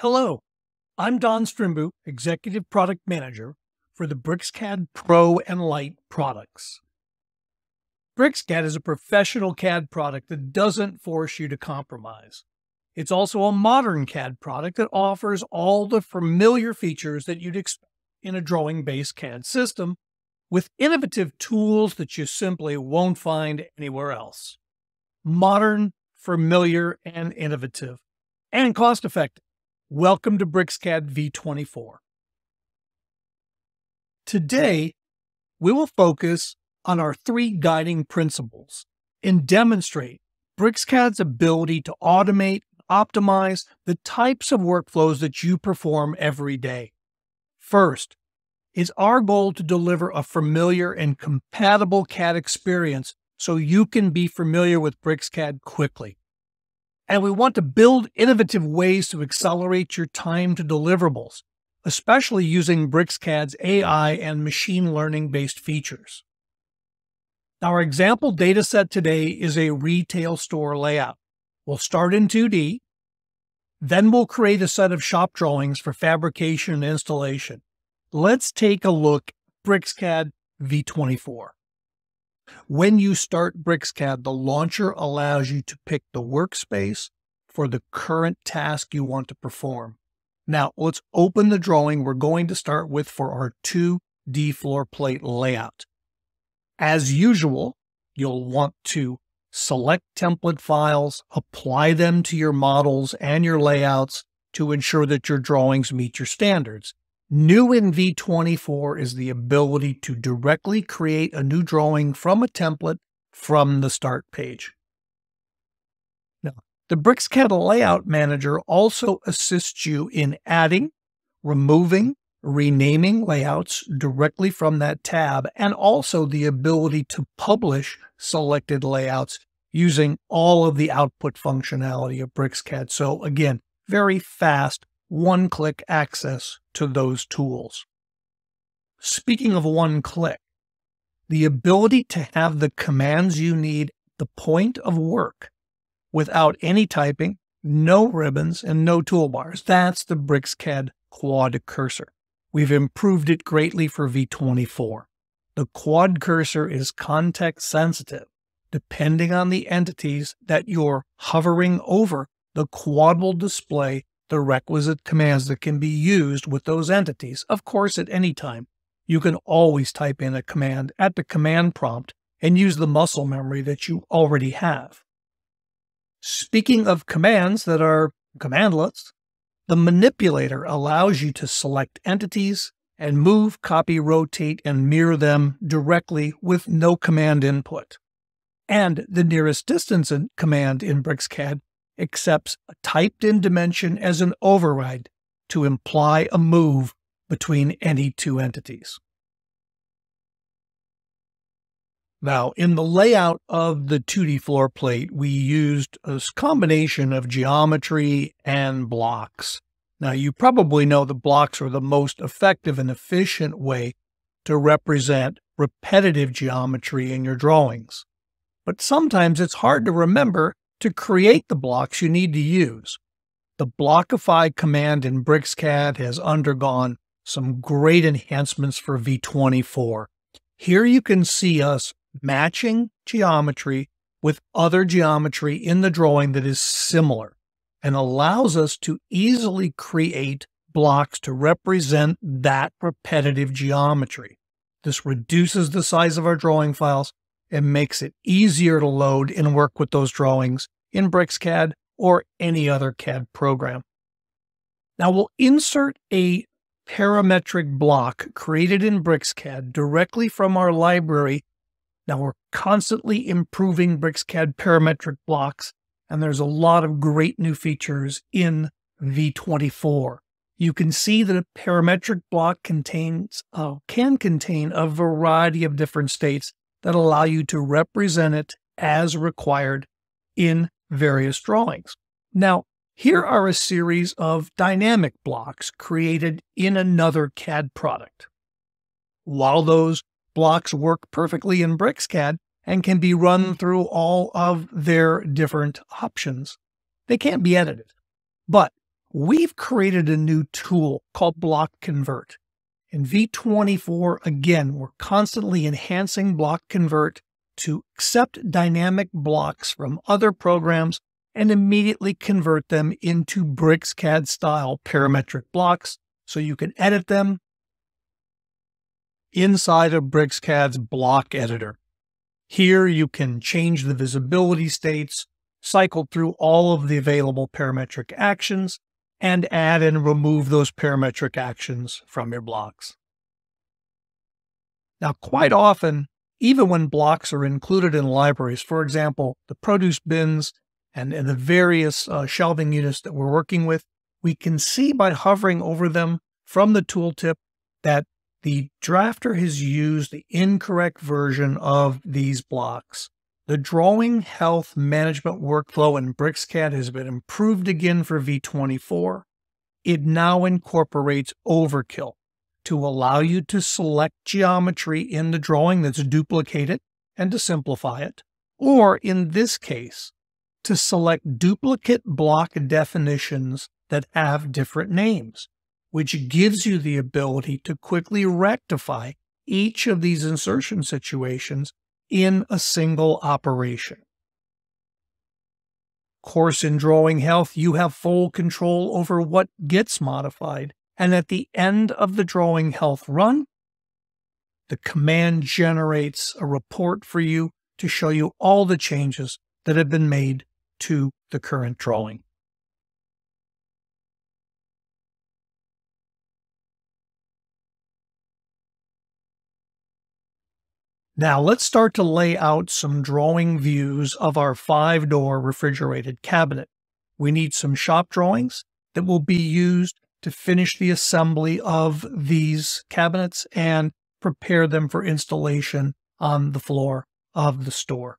Hello, I'm Don Strimbu, Executive Product Manager for the BricsCAD Pro and Lite products. BricsCAD is a professional CAD product that doesn't force you to compromise. It's also a modern CAD product that offers all the familiar features that you'd expect in a drawing-based CAD system, with innovative tools that you simply won't find anywhere else. Modern, familiar, and innovative, and cost-effective. Welcome to BricsCAD V24. Today, we will focus on our three guiding principles and demonstrate BricsCAD's ability to automate and optimize the types of workflows that you perform every day. First, it's our goal to deliver a familiar and compatible CAD experience so you can be familiar with BricsCAD quickly. And we want to build innovative ways to accelerate your time to deliverables, especially using BricsCAD's AI and machine learning-based features. Our example dataset today is a retail store layout. We'll start in 2D, then we'll create a set of shop drawings for fabrication and installation. Let's take a look at BricsCAD V24. When you start BricsCAD, the launcher allows you to pick the workspace for the current task you want to perform. Now, let's open the drawing we're going to start with for our 2D floor plate layout. As usual, you'll want to select template files, apply them to your models and your layouts to ensure that your drawings meet your standards. New in V24 is the ability to directly create a new drawing from a template from the start page. Now, the BricsCAD Layout Manager also assists you in adding, removing, renaming layouts directly from that tab, and also the ability to publish selected layouts using all of the output functionality of BricsCAD. So again, very fast, one-click access to those tools. Speaking of one-click, the ability to have the commands you need at the point of work without any typing, no ribbons, and no toolbars. That's the BricsCAD Quad Cursor. We've improved it greatly for V24. The Quad Cursor is context sensitive. Depending on the entities that you're hovering over, the quad will display the requisite commands that can be used with those entities. Of course, at any time, you can always type in a command at the command prompt and use the muscle memory that you already have. Speaking of commands that are commandlets, the manipulator allows you to select entities and move, copy, rotate, and mirror them directly with no command input. And the nearest distance command in BricsCAD accepts a typed-in dimension as an override to imply a move between any two entities. Now, in the layout of the 2D floor plate, we used a combination of geometry and blocks. Now, you probably know the blocks are the most effective and efficient way to represent repetitive geometry in your drawings. But sometimes it's hard to remember to create the blocks you need to use. The Blockify command in BricsCAD has undergone some great enhancements for V24. Here you can see us matching geometry with other geometry in the drawing that is similar and allows us to easily create blocks to represent that repetitive geometry. This reduces the size of our drawing files and makes it easier to load and work with those drawings in BricsCAD or any other CAD program. Now we'll insert a parametric block created in BricsCAD directly from our library. Now we're constantly improving BricsCAD parametric blocks, and there's a lot of great new features in V24. You can see that a parametric block can contain a variety of different states that allow you to represent it as required in various drawings. Now, here are a series of dynamic blocks created in another CAD product. While those blocks work perfectly in BricsCAD and can be run through all of their different options, they can't be edited. But we've created a new tool called Block Convert. In V24, again, we're constantly enhancing Block Convert to accept dynamic blocks from other programs and immediately convert them into BricsCAD style parametric blocks so you can edit them inside of BricsCAD's block editor. Here you can change the visibility states, cycle through all of the available parametric actions, and add and remove those parametric actions from your blocks. Now, quite often, even when blocks are included in libraries, for example, the produce bins and the various shelving units that we're working with, we can see by hovering over them from the tooltip that the drafter has used the incorrect version of these blocks. The drawing health management workflow in BricsCAD has been improved again for V24. It now incorporates overkill to allow you to select geometry in the drawing that's duplicated and to simplify it, or in this case, to select duplicate block definitions that have different names, which gives you the ability to quickly rectify each of these insertion situations in a single operation. Of course, in drawing health, you have full control over what gets modified, and at the end of the drawing health run, the command generates a report for you to show you all the changes that have been made to the current drawing. Now let's start to lay out some drawing views of our 5-door refrigerated cabinet. We need some shop drawings that will be used to finish the assembly of these cabinets and prepare them for installation on the floor of the store.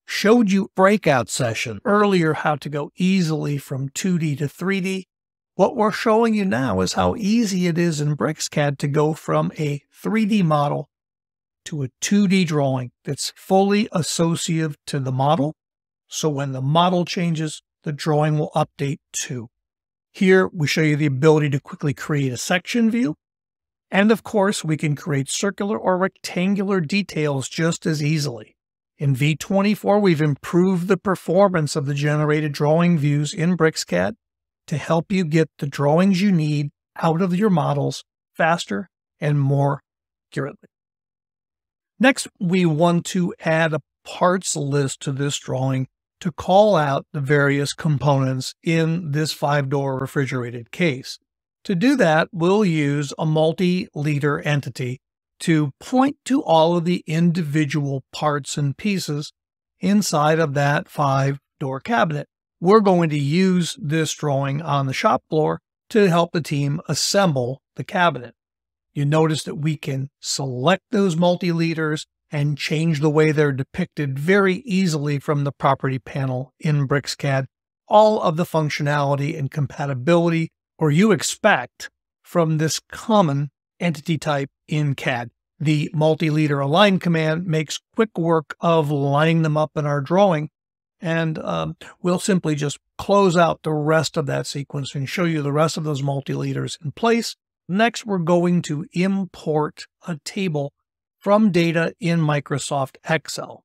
Showed you breakout session earlier how to go easily from 2D to 3D. What we're showing you now is how easy it is in BricsCAD to go from a 3D model to a 2D drawing that's fully associative to the model. So when the model changes, the drawing will update too. Here we show you the ability to quickly create a section view. And of course, we can create circular or rectangular details just as easily. In V24, we've improved the performance of the generated drawing views in BricsCAD to help you get the drawings you need out of your models faster and more accurately. Next, we want to add a parts list to this drawing to call out the various components in this 5-door refrigerated case. To do that, we'll use a multi-liter entity to point to all of the individual parts and pieces inside of that 5-door cabinet. We're going to use this drawing on the shop floor to help the team assemble the cabinet. You notice that we can select those multi-liters and change the way they're depicted very easily from the property panel in BricsCAD. All of the functionality and compatibility or you expect from this common entity type in CAD. The multi-liter align command makes quick work of lining them up in our drawing, and we'll simply just close out the rest of that sequence and show you the rest of those multi-liters in place. Next, we're going to import a table from data in Microsoft Excel.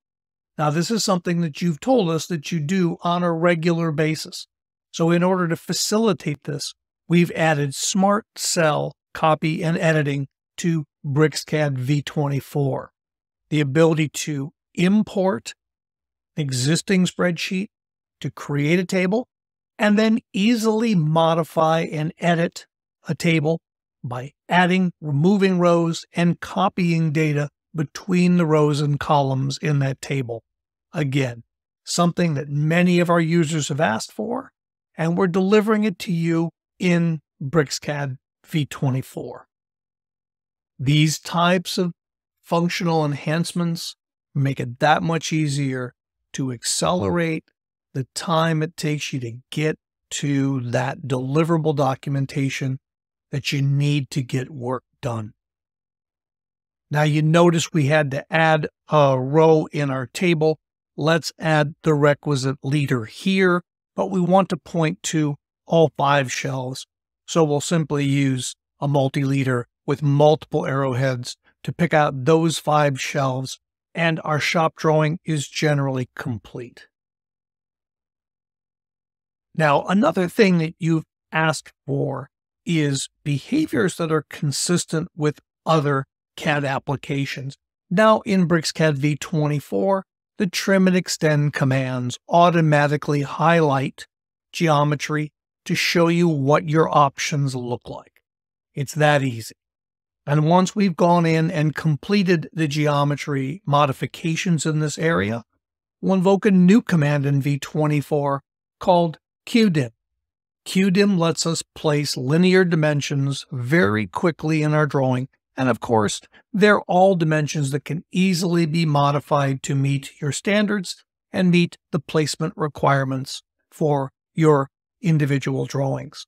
Now, this is something that you've told us that you do on a regular basis. So in order to facilitate this, we've added Smart Cell copy and editing to BricsCAD V24. The ability to import an existing spreadsheet, to create a table, and then easily modify and edit a table by adding, removing rows, and copying data between the rows and columns in that table. Again, something that many of our users have asked for, and we're delivering it to you in BricsCAD V24. These types of functional enhancements make it that much easier to accelerate the time it takes you to get to that deliverable documentation that you need to get work done. Now you notice we had to add a row in our table. Let's add the requisite liter here, but we want to point to all 5 shelves, so we'll simply use a multi-leader with multiple arrowheads to pick out those 5 shelves, and our shop drawing is generally complete. Now, another thing that you've asked for is behaviors that are consistent with other CAD applications. Now, in BricsCAD V24, the trim and extend commands automatically highlight geometry to show you what your options look like. It's that easy. And once we've gone in and completed the geometry modifications in this area, we'll invoke a new command in V24 called QDIM. QDIM lets us place linear dimensions very quickly in our drawing, and of course, they're all dimensions that can easily be modified to meet your standards and meet the placement requirements for your individual drawings.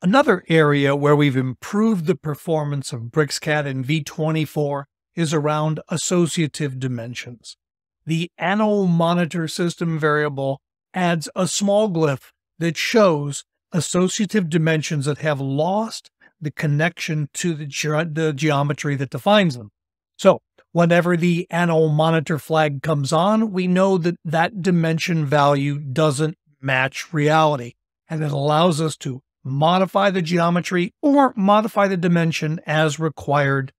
Another area where we've improved the performance of BricsCAD in V24 is around associative dimensions. The Anno Monitor System variable adds a small glyph that shows associative dimensions that have lost the connection to the geometry that defines them. So whenever the Anno Monitor flag comes on, we know that that dimension value doesn't match reality, and it allows us to modify the geometry or modify the dimension as required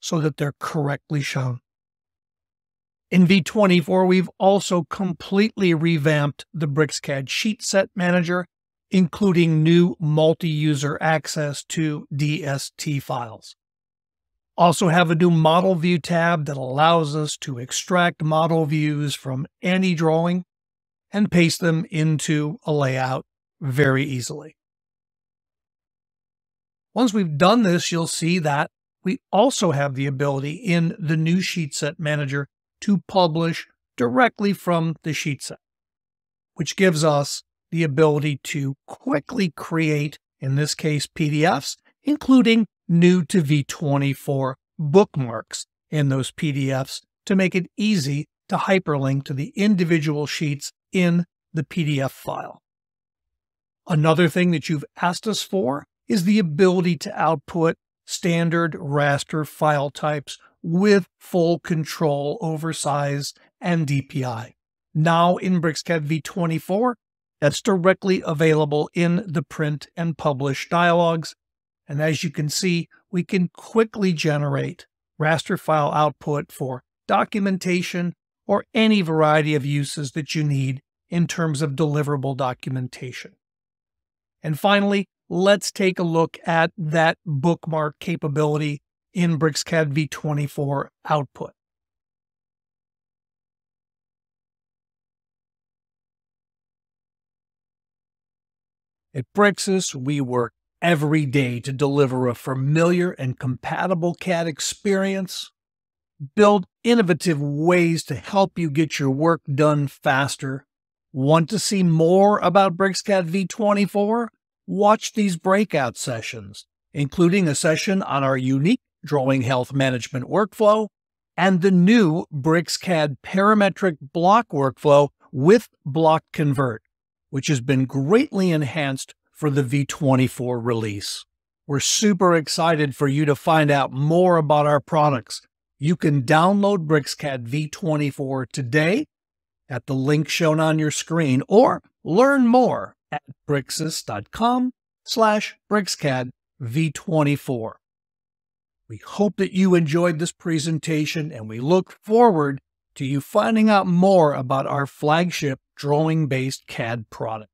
so that they're correctly shown. In V24, we've also completely revamped the BricsCAD Sheet Set Manager, including new multi-user access to DST files. Also have a new Model View tab that allows us to extract model views from any drawing and paste them into a layout very easily. Once we've done this, you'll see that we also have the ability in the new Sheet Set Manager to publish directly from the sheet set, which gives us the ability to quickly create, in this case, PDFs, including new to V24 bookmarks in those PDFs to make it easy to hyperlink to the individual sheets in the PDF file. Another thing that you've asked us for is the ability to output standard raster file types with full control over size and DPI. Now in BricsCAD V24, that's directly available in the print and publish dialogues. And as you can see, we can quickly generate raster file output for documentation or any variety of uses that you need in terms of deliverable documentation. And finally, let's take a look at that bookmark capability in BricsCAD V24 output. At Brixis, we work every day to deliver a familiar and compatible CAD experience, build innovative ways to help you get your work done faster. Want to see more about BricsCAD V24? Watch these breakout sessions, including a session on our unique drawing health management workflow and the new BricsCAD parametric block workflow with Block Convert, which has been greatly enhanced for the V24 release. We're super excited for you to find out more about our products. You can download BricsCAD V24 today at the link shown on your screen, or learn more at brixis.com/BricsCAD V24. We hope that you enjoyed this presentation, and we look forward to you finding out more about our flagship drawing-based CAD product.